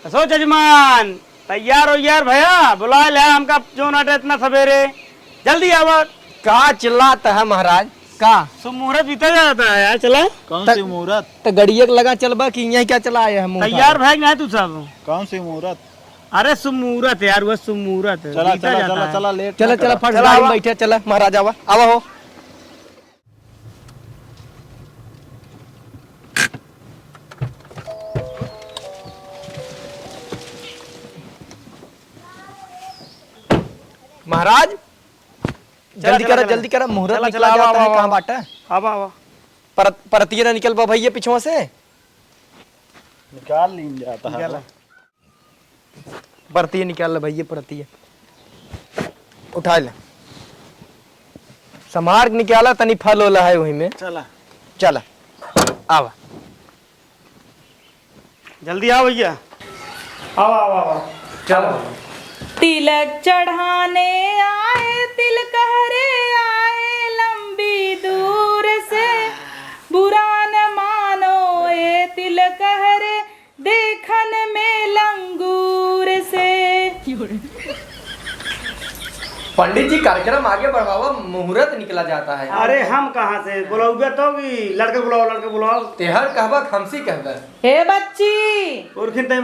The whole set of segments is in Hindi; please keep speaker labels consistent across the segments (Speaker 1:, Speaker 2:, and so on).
Speaker 1: कसो जजमान तैयार हो यार भैया बुला ले हमका जो नाटे इतना सवेरे जल्दी आवा।
Speaker 2: कहा चिल्लाता है महाराज का
Speaker 1: मुहूर्त बीता जाता है यार। चला
Speaker 3: कौन सी मुहूर्त?
Speaker 2: तो गड़िया लगा चलबा कि यही क्या चला आया हम
Speaker 1: तैयार भाई ना तू सब।
Speaker 3: कौन सी मुहूर्त?
Speaker 1: अरे सुमुहूर्त यार वह सुमुहूर्त
Speaker 3: चला चला चला चला लेट
Speaker 2: चला चला फट गाड़ी में बैठे चला महाराज आवा आवा हो। महाराज जल्दी करा मुहूर्त निकला जाता है। कहाँ बाटा
Speaker 1: आवा आवा
Speaker 2: परतिया ना निकल पा भैया पिछुआ से
Speaker 3: निकाल लीन जाता है।
Speaker 2: परतिया निकाल ले भैया परतिया उठा ले समार निकाला तनी फल होला है वही में।
Speaker 3: चला
Speaker 2: चला आवा
Speaker 1: जल्दी आओ भैया आओ आओ आओ
Speaker 2: चलो।
Speaker 4: तिलक चढ़ाने आए तिलकहरे आए लंबी दूर से बुरा न मानो ये तिलकहरे देखन में लंगूर से।
Speaker 2: पंडित जी कार्यक्रम आगे बढ़ावा मुहूर्त निकला जाता है।
Speaker 1: अरे हम कहाँ से बुलाओगे तो कि लड़के बुलाओ
Speaker 2: तेहर कहबा हमसी कहबा।
Speaker 4: हे बच्ची
Speaker 1: उर्खिन तय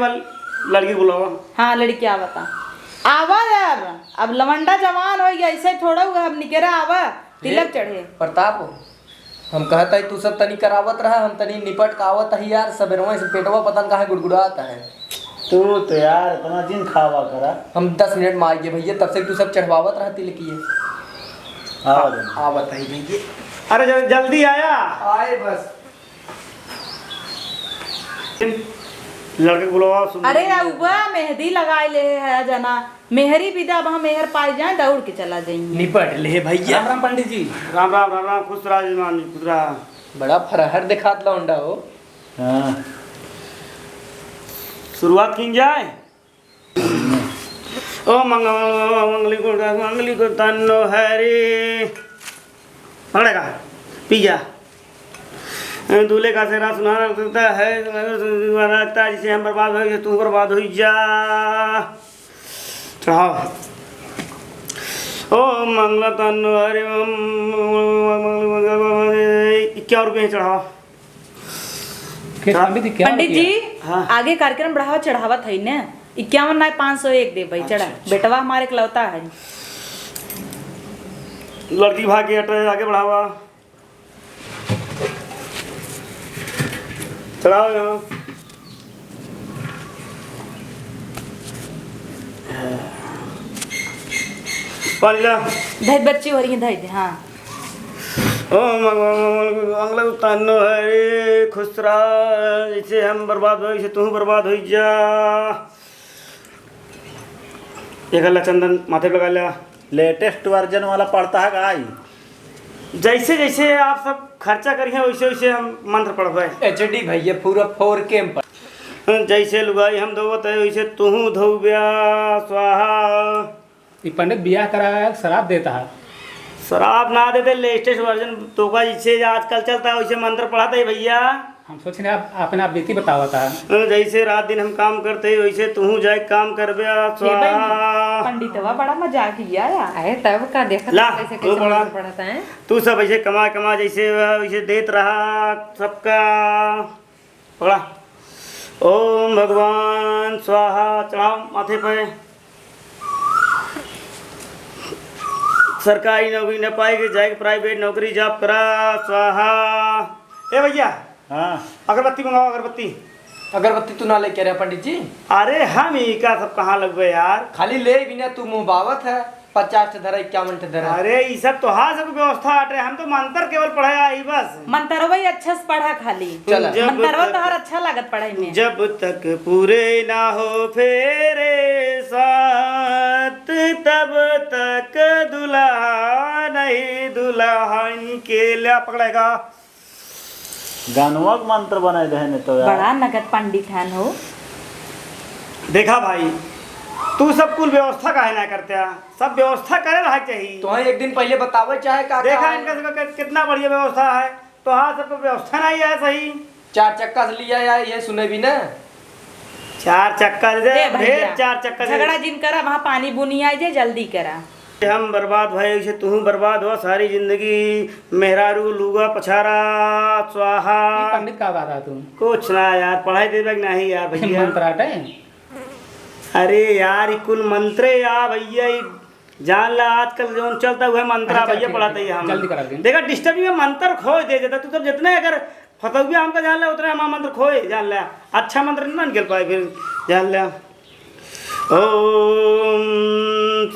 Speaker 1: लड़की बुलाओ।
Speaker 4: हाँ लड़की आवता आवा यार अब लवंडा जवान हो गया ऐसे थोड़ा हुआ अब निकेरा आवा तिलक चढ़े।
Speaker 2: प्रताप हम कहता है तू सब तनी करावत रहा हम तनी निपट का आवत है यार सबेरवा से पेटवा पतन कहाँ गुड़गुड़ाता है।
Speaker 3: तू तो यार इतना जिन खावा करा।
Speaker 2: हम 10 मिनट में आइए भैया तब से तू सब चढ़वावत रहा तिलकिए आवत है भैया।
Speaker 1: अरे जल्दी आया
Speaker 2: आए बस
Speaker 1: लड़के बुलाओ।
Speaker 4: अरे अबुआ मेहंदी लगाए ले है जना मेहरी विदा अब हम मेहर पाई जाए दौड़ के चला जाएंगे।
Speaker 2: निपट ले भैया।
Speaker 3: राम राम पंडित जी।
Speaker 1: राम राम राम राम खुश रहा जजमान खुश रहा।
Speaker 2: बड़ा फरहर दिखात लौंडा हो।
Speaker 3: हाँ
Speaker 1: शुरुआत की जाए। ओ मंगली को तन्नो हरे पड़ेगा पिया दूल्हे का सेहरा सुनाना सकता है जिसे हम बर्बाद हो तू बर्बाद हो जा। चढ़ाओ ओ मंगला तन्नो हरे 51 रुपये चढ़ाओ।
Speaker 4: पंडित जी
Speaker 1: हाँ।
Speaker 4: आगे कार्यक्रम बढ़ावा चढ़ावत है ना 51 ना 501 दे भाई चढ़ा बेटवा हमारे इकलौता है।
Speaker 1: लड़की भाग के आगे बढ़ावा चढ़ाओ यहाँ। पानी ला
Speaker 4: धैर्य बच्ची हो रही है धैर्य हाँ।
Speaker 1: ओ मंगला तन्नो हरे खुश रहा जैसे हम बर्बाद हो जैसे तू बर्बाद हो जा। एक अल्लाह चंदन माथे पे लगा लिया।
Speaker 3: लेटेस्ट वर्जन वाला पढ़ता है गाई।
Speaker 1: जैसे जैसे आप सब खर्चा करिए वैसे वैसे हम मंत्र पढ़वे।
Speaker 2: एचडी भैया पूरा 4K पर
Speaker 1: जैसे लुगाई हम धोवत है वैसे तू धोब्या स्वाहा।
Speaker 5: पंडित बियाह करा शराब देता है।
Speaker 1: शराब ना देते लेटेस्ट वर्जन तो का जैसे आजकल चलता है वैसे मंत्र पढ़ाते है भैया।
Speaker 5: हम सोच रहे आप अपने आप बीती बतावा था।
Speaker 1: जैसे रात दिन हम काम करते हैं वैसे तू जाए काम करबे स्वाहा।
Speaker 4: पंडितवा बड़ा मजाक किया है तब का देखा
Speaker 1: ला
Speaker 4: कैसे
Speaker 1: तू बड़ा
Speaker 4: पढ़ाता है।
Speaker 1: तू सब ऐसे कमा जैसे वैसे देत रहा सबका पढ़ा। ओम भगवान स्वाहा चढ़ाओ माथे पे। सरकारी नौकरी न पाएगी जाएगी प्राइवेट नौकरी जॉब करा स्वाहा। ए भैया
Speaker 3: हाँ
Speaker 1: अगरबत्ती मंगाओ अगरबत्ती।
Speaker 2: अगरबत्ती तू ना लेके रहा पंडित जी।
Speaker 1: अरे हम ही का सब कहाँ लगवे यार।
Speaker 2: खाली ले बिना तू मुँह बावत है 50 से धरा 51 से धरा।
Speaker 1: अरे ये सब तो हाँ सब व्यवस्था हटे हम तो मंत्र केवल पढ़ाया ही बस।
Speaker 4: मंत्रवा ही अच्छा से पढ़ा खाली
Speaker 2: चला।
Speaker 4: मंत्रवा तो हर अच्छा लागत पढ़ाई में।
Speaker 1: जब तक पूरे ना हो फेरे साथ तब तक दुल्हा नहीं दुल्हन के लिए पकड़ेगा।
Speaker 3: गानवा मंत्र बनाए रहने तो यार।
Speaker 4: बड़ा नगद पंडित है हो।
Speaker 1: देखा भाई तू सब कुल व्यवस्था काहे ना करते हैं। सब व्यवस्था करे रहा चाहिए।
Speaker 2: तो एक दिन पहले बतावे चाहे का
Speaker 1: देखा इनका सबका कितना बढ़िया व्यवस्था है। तो हाँ सबको व्यवस्था नहीं है सही।
Speaker 2: 4 चक्का से लिया यार ये सुने भी ना।
Speaker 1: 4 चक्का दे
Speaker 4: दे
Speaker 1: दे,
Speaker 4: भैया
Speaker 1: 4 चक्का दे।
Speaker 4: झगड़ा जिन करा वहाँ पानी बुनी आई जे जल्दी करा।
Speaker 1: हम बर्बाद भाई से तू बर्बाद हो सारी जिंदगी। मेहरारू लूगा पछारा स्वाहा।
Speaker 5: ये पंडित का बात है तू
Speaker 1: कुछ ना यार, पढ़ाई दे नहीं यार भैया।
Speaker 5: मंत्राट है।
Speaker 1: अरे यार ये कुल मंत्र यार भैया, ये जान ला आजकल जो चलता हुआ मंत्र
Speaker 5: अच्छा,
Speaker 1: भैया
Speaker 5: ठीक
Speaker 1: पढ़ाते
Speaker 5: है,
Speaker 1: ही हम।
Speaker 5: जल्दी करा दे।
Speaker 1: देखा डिस्टर्ब में मंत्र खोए दे देता तू। सब जितने अगर फतविया हमका जान ला उतना हम मंत्र खोए जान ला। अच्छा मंत्र ना निकल पाए फिर जान ला। ओम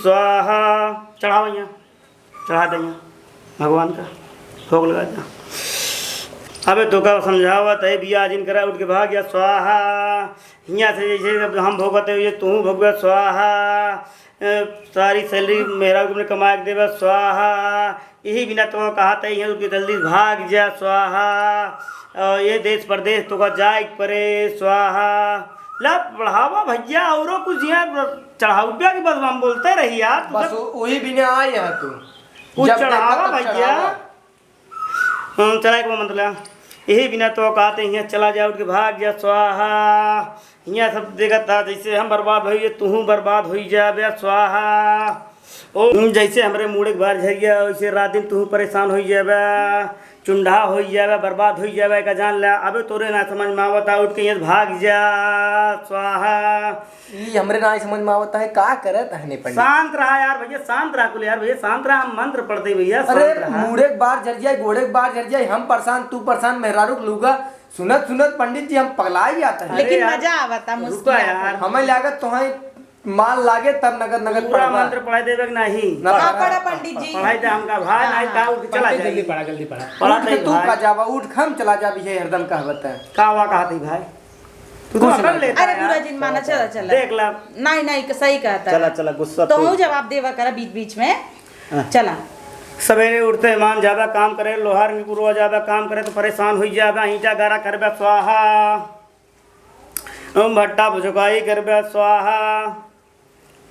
Speaker 1: स्वाहा चढ़ा भैया, चढ़ा देंगे भगवान का भोग लगा देना। अबे तो का समझावत है बिया जिन करा उठ के भाग गया स्वाहा। यहाँ से जैसे हम भोगते हुए तू भोग स्वाहा। सारी सैलरी मेरा ने कमा के देवा स्वाहा। यही बिना तो कहा था यहाँ उठ जल्दी भाग जा स्वाहा। और ये देश प्रदेश तो का जाए परे स्वाहा। ला बढ़ावा भैया औरों कुछ यहाँ चढ़ाऊ पे बस हम बोलते रही यार।
Speaker 2: बस वही बिना आए है तू
Speaker 1: कुछ
Speaker 2: जब
Speaker 1: चढ़ावा
Speaker 2: देखा तब
Speaker 1: भैया।
Speaker 2: चढ़ावा।
Speaker 1: चला एक मतलब यही बिना तो कहते यहाँ चला जा उठ के भाग जा स्वाहा। यहाँ सब देखा था जैसे हम बर्बाद हो तू बर्बाद हो जा बे स्वाहा। ओ जैसे हमारे मुड़े के बाहर झर गया वैसे रात दिन तू परेशान हो जाबे, चुंडा हो जाबे, बर्बाद हो जाबे का जान ला। अबे तोरे ना समझ में आवता उठ के यहाँ भाग जा स्वाहा।
Speaker 2: ये हमरे ना समझ में आवता है का करत है ने पंडित।
Speaker 1: शांत रहा यार भैया, शांत रहा कुल यार भैया, शांत रहा। हम मंत्र पढ़ते भैया
Speaker 2: अरे
Speaker 1: शांत रहा।
Speaker 2: मुड़े के बार झर जाए घोड़े के बार झर जाए, हम परेशान तू परेशान, मेहरारू के लूगा सुनत सुनत पंडित जी हम पगला जाते हैं।
Speaker 4: लेकिन
Speaker 1: यार,
Speaker 4: मजा आवता
Speaker 1: रुका
Speaker 4: मुस्कुरा
Speaker 1: यार।
Speaker 2: हमें लागत तुम्हें माल लागे तब नगद नगद
Speaker 1: पूरा
Speaker 2: पड़वा।
Speaker 1: मंत्र पढ़ाई देवे कि नहीं?
Speaker 2: ना
Speaker 4: का
Speaker 2: पढ़ा।
Speaker 4: पड़ा पंडित जी।
Speaker 1: पढ़ाई दे हमका भाई नहीं का उठ के चला
Speaker 5: पंडित जल्दी
Speaker 1: जाए।
Speaker 5: पढ़ा जल्दी पढ़ा।
Speaker 1: पढ़ा
Speaker 2: उठ के
Speaker 1: दे
Speaker 2: तू का
Speaker 1: भाई।
Speaker 2: जावा उठ खम चला जा भी है हरदम कहवत है।
Speaker 1: कावा कहती भाई तू तो कर लेता
Speaker 4: अरे
Speaker 1: है
Speaker 4: बुरा
Speaker 1: यार।
Speaker 4: जिन माना चला चला।
Speaker 1: देख ला
Speaker 4: नहीं नहीं सही कहता
Speaker 3: चला
Speaker 4: है।
Speaker 3: चला गुस्सा
Speaker 4: तो
Speaker 3: तो
Speaker 4: हूँ जवाब देवा करा बीच बीच में। चला
Speaker 1: सवेरे उठते मान जाबा काम करे, लोहार में पूर्व जाबा काम करे तो परेशान हो जाबा। ईंटा गारा करबे स्वाहा। ओम भट्टा भुजकाई करबे स्वाहा।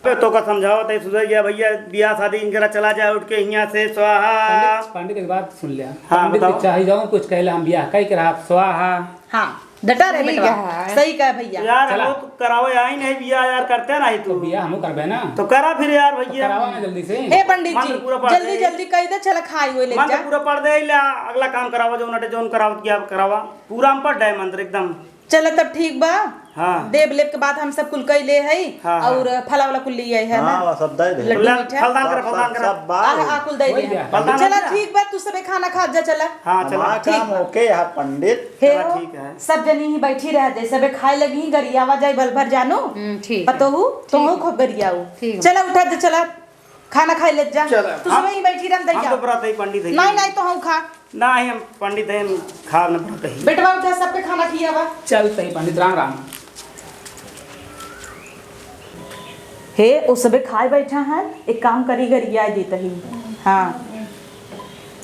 Speaker 1: तो का समझाओ तो सुधर गया भैया। बियाह शादी इनकरा चला जाए उठ के यहाँ से स्वाहा।
Speaker 5: पंडित एक बात सुन लिया।
Speaker 1: हाँ,
Speaker 5: पंडित
Speaker 1: बताओ।
Speaker 5: चाहे जाऊँ कुछ कहले हम बियाह कह के रहा स्वाहा।
Speaker 4: हाँ डटा रहे बेटवा, सही कहा भैया।
Speaker 1: यार
Speaker 5: चला।
Speaker 1: वो तो करावे आई नहीं बियाह यार, करते नहीं
Speaker 5: तो
Speaker 1: तू
Speaker 5: बियाह हम करबे ना,
Speaker 1: तो करा फिर यार भैया।
Speaker 5: करावा ना जल्दी से।
Speaker 4: हे पंडित जी
Speaker 1: मंत्र पूरा पढ़
Speaker 4: जल्दी
Speaker 1: दे।
Speaker 4: जल्दी कह दे चला खाई हुए ले
Speaker 1: मंत्र
Speaker 4: जा।
Speaker 1: पूरा पढ़ दे ला अगला काम करावा जो नटे जोन करावत किया करावा। पूरा हम पढ़ दे मंत्र एकदम।
Speaker 4: चलो तब ठीक बा।
Speaker 1: हाँ।
Speaker 4: देव लेप के बाद हम सब कुल कई ले है
Speaker 1: हाँ, हाँ।
Speaker 4: और फला वाला कुल लिए है ना।
Speaker 3: हाँ सब दे दे
Speaker 4: लड्डू
Speaker 1: ला,
Speaker 4: मीठा।
Speaker 1: फलदान करा फलदान करा।
Speaker 3: सब बात
Speaker 4: कुल दे
Speaker 5: वही
Speaker 4: दे
Speaker 5: दिया।
Speaker 1: फलदान
Speaker 4: चला
Speaker 1: दिया।
Speaker 4: ठीक बा, तू सबे खाना खा जा चला।
Speaker 1: हाँ चलो
Speaker 3: हमारा काम ओके यार पंडित।
Speaker 4: हे
Speaker 1: चला,
Speaker 4: हो,
Speaker 1: ठीक है।
Speaker 4: सब जनी ही बैठी रह दे, सबे खाए लगी गरियावा जाए भल भर जानो।
Speaker 6: ठीक
Speaker 4: पतो तो खूब गरियाऊ।
Speaker 6: ठीक है।
Speaker 4: चला उठा दे चला खाना खाए ले जा।
Speaker 2: चला।
Speaker 4: तू सबे ही बैठी रह
Speaker 1: हम
Speaker 4: दैया।
Speaker 1: तो पढ़ते ही पंडित है।
Speaker 4: नहीं नहीं तो हम खा।
Speaker 1: नहीं हम पंडित हैं, खा न पढ़ते ही।
Speaker 4: बेटवा उठा सबके खाना खियावा।
Speaker 5: चल सही पंडित राम राम।
Speaker 4: हे ओ सबे खाए बैठा है, एक काम करी गरिया देता ही। हाँ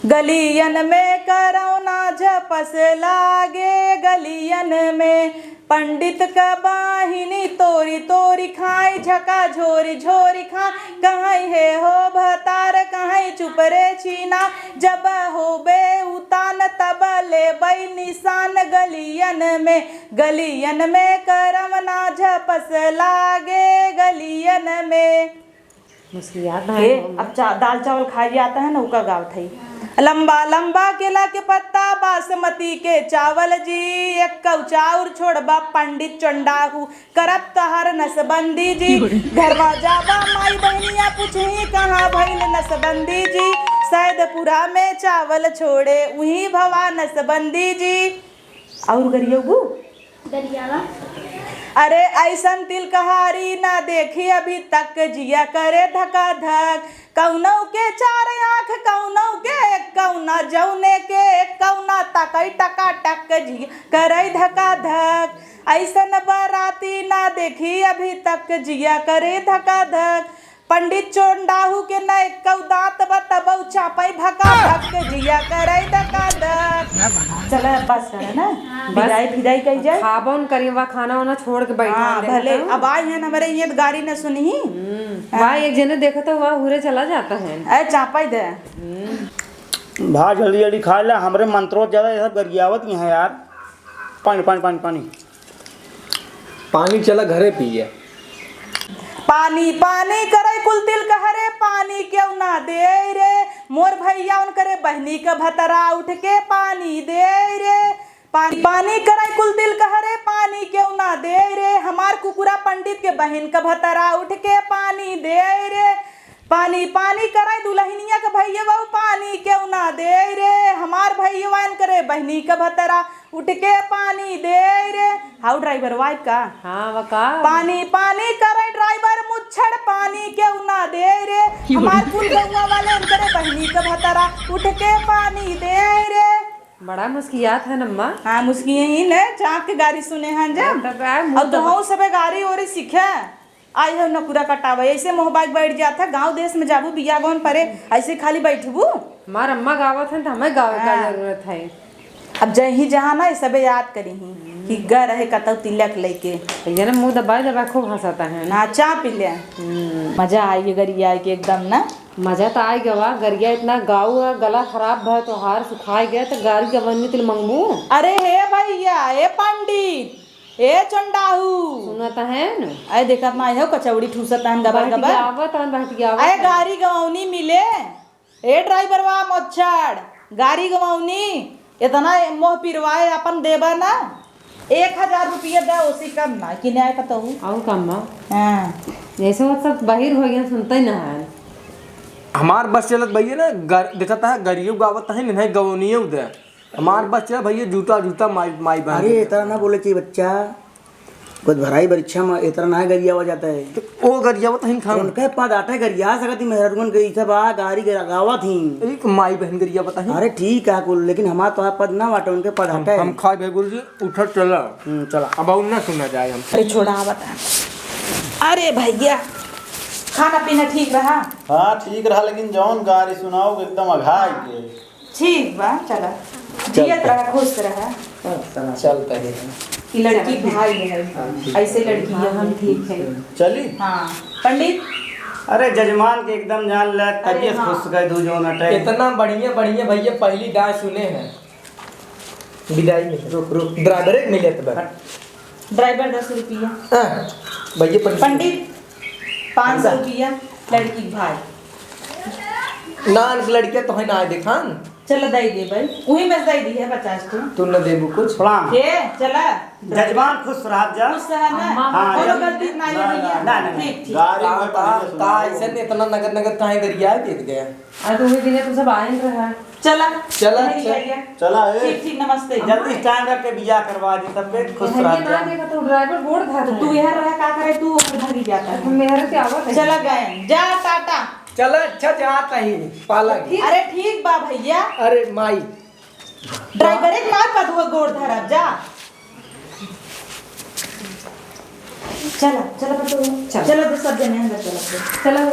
Speaker 4: गलियन में करौना झपस लागे, गलियन में पंडित का बाहिनी तोरी तोरी खाई, झका झोरी झोरी खा। कहीं है हो भतार कहीं चुप रे छीना, जब हो बे उतान तब ले बई निशान। गलियन में करौना झपस लागे, गलियन में। हे, अब दाल चावल खाई जाता है ना उका गाँव थी। लंबा लंबा केला के पत्ता बासमती के चावल जी, एक कौ चाउर छोड़बा पंडित चंडाहू करब तहर नसबंदी जी। घरवा जाबा माई बहनिया पूछही कहाँ भइल नसबंदी जी, सैदपुरा में चावल छोड़े वहीं भवा नसबंदी जी। और गरियबू अरे ऐसन तिलकहारी ना देखी अभी तक, जिया करे धका धक। कौनौ के 4 आँख कौनौ के एक कौना, जौने के एक कौना तकई टका टक, जिया करे धका धक। ऐसन बाराती ना देखी अभी तक, जिया करे धका धक। पंडित चोंडाहू के न एक दांत बतबौ चापई भका भक, जिया करे धका धक। चला बस करे ना, विदाई विदाई कही जाए।
Speaker 6: खाबन करीबा खाना वाना छोड़ के बैठा
Speaker 4: हाँ
Speaker 6: ले
Speaker 4: भले
Speaker 6: तो।
Speaker 4: अब आए हैं हमारे ये गाड़ी न सुनी।
Speaker 6: भाई एक जने देखा तो वहाँ हुरे चला जाता है।
Speaker 4: ए चापाई दे।
Speaker 1: भाई जल्दी जल्दी खा ले, हमारे मंत्रों ज्यादा ये सब गरियावत ही हैं यार। पानी पानी पानी पानी
Speaker 2: पानी चला घरे पिए।
Speaker 4: पानी पानी करे कुल तिल कहरे पानी क्यों ना दे रे मोर भैया उन करे बहनी का भतरा उठ के पानी दे रे पानी पानी करे कुल तिल कहरे पानी क्यों ना दे रे हमार कुकुरा पंडित के बहन का भतरा उठ के पानी दे रे पानी पानी करे दुल्हनिया का भैया बहु पानी क्यों ना दे रे हमार भैया करे बहनी का भतरा उठ के पानी दे रे। हाउ ड्राइवर वाइफ का
Speaker 6: हाँ वका
Speaker 4: पानी पानी करे ड्राइवर मुच्छड़ पानी क्यों ना दे रे हमार कुल गौवा वाले उनकरे बहनी का भतरा उठ के पानी दे रे।
Speaker 6: बड़ा मुस्कियात है नम्मा।
Speaker 4: हाँ मुस्किन ही ने चाँप के गाड़ी सुने हैं जब अब तो हम सबे गाड़ी और सीखे आई है न पूरा कटावे ऐसे मोहबाइक बैठ जाता गांव देश में जाबू बिया गौन परे ऐसे खाली बैठबू।
Speaker 6: हमार अम्मा गावत है तो हमें गावे का जरूरत है।
Speaker 4: अब जय ही जहाँ ना सबे याद करी ही कि ग रहे कतौ तिलक लेके
Speaker 6: ये ना मुंह दबाए दबाए खूब हंसाता है।
Speaker 4: नाचा पिले मजा आई गरिया के एकदम ना
Speaker 6: मजा तो आई गवा गरिया इतना गाँव गला खराब भा तो हार सुखाए गया तो गाड़ी गवनी तिल मंगबू।
Speaker 4: अरे हे भैया हे पंडित ए चंडाहू
Speaker 6: सुनता है न
Speaker 4: अरे देखत ना हो कचौड़ी ठूसत है गबर गबर अरे गाड़ी गवाउनी मिले ए ड्राइवर वा मोच्छड़ गाड़ी गवाउनी इतना मोह पिरवाए अपन देबा ना 1000 रुपया दे उसी कम ना कि नहीं पता हूँ
Speaker 6: और कम
Speaker 4: हाँ
Speaker 6: जैसे वो सब बाहर हो गया सुनता ही ना है।
Speaker 2: हमार बस चलत भैया ना देखता है गरियो गावत है नहीं गवनियो दे हमार बस चल भैया जूता जूता माई माई बहन।
Speaker 7: अरे इतना ना बोले चाहिए बच्चा कुछ भराई परीक्षा में इतना ना गरिया हो जाता है
Speaker 2: तो ओ गरियावत है खान
Speaker 7: उनके पद आटे गरिया सकती मेहरगुन गई सब आ गाड़ी गावा थी
Speaker 2: एक माई बहन गरियावत है।
Speaker 7: अरे ठीक है कुल लेकिन हमारा तो पद ना बाटे उनके पद आटे
Speaker 2: हम खाए भाई गुरुजी उठत चला
Speaker 7: चला
Speaker 2: अब और ना सुना जाए हम।
Speaker 4: अरे छोड़ा बता अरे भैया खाना पीना ठीक रहा।
Speaker 3: हाँ ठीक रहा लेकिन जौन गाड़ी सुनाओ एकदम अघाई के
Speaker 4: ठीक बा चला जियत रहा खुश रहा
Speaker 2: चलता है
Speaker 4: कि लड़की भाई है ऐसे लड़की है हम ठीक है
Speaker 3: चली।
Speaker 4: हाँ पंडित
Speaker 1: अरे जजमान के एकदम जान ले तबियत खुश गए दू जो नटे
Speaker 2: इतना बढ़िया बढ़िया भैया पहली गाय सुने हैं विदाई में रुक रुक ड्राइवर एक मिले तो
Speaker 4: ड्राइवर 10 रुपया
Speaker 2: भैया
Speaker 4: पंडित 500 रुपया लड़की भाई
Speaker 2: नान लड़कियां तो है ना दिखान
Speaker 4: चलो दई दे भाई वही में दई दी है 50 को
Speaker 2: तू न देबू कुछ
Speaker 1: प्रणाम
Speaker 4: के चला
Speaker 1: जजमान खुश रहा जा
Speaker 4: खुश है ना
Speaker 1: हाँ,
Speaker 4: कोनो गलती ना है भैया
Speaker 1: ना, ना,
Speaker 4: ठीक ठीक
Speaker 3: गाड़ी में पहले
Speaker 2: का
Speaker 3: सुनाओ।
Speaker 2: ऐसे ने इतना नगर नगर काहे गरिया देत गया।
Speaker 6: अरे तो वही दिन तो सब आए रहा।
Speaker 4: चला
Speaker 2: चला,
Speaker 4: नहीं
Speaker 2: चल।
Speaker 4: भैया।
Speaker 3: चला ए
Speaker 4: ठीक ठीक नमस्ते
Speaker 1: जल्दी टाइम रख के बिया करवा दी तब खुश
Speaker 6: ये
Speaker 1: रहा
Speaker 6: ना
Speaker 1: जा।
Speaker 6: देखा तो ड्राइवर गोड़ धर
Speaker 4: तू यहाँ रह का करे तू भागी जाता है
Speaker 6: मेहर के आवत है।
Speaker 4: चला गए जा टाटा
Speaker 2: चला अच्छा जाता ही पालक
Speaker 4: अरे ठीक बा भैया
Speaker 2: अरे माई
Speaker 4: ड्राइवर एक मार का धुआ गोड़ धरब जा चला चला बतो चला तो सब जने अंदर चला
Speaker 6: चलो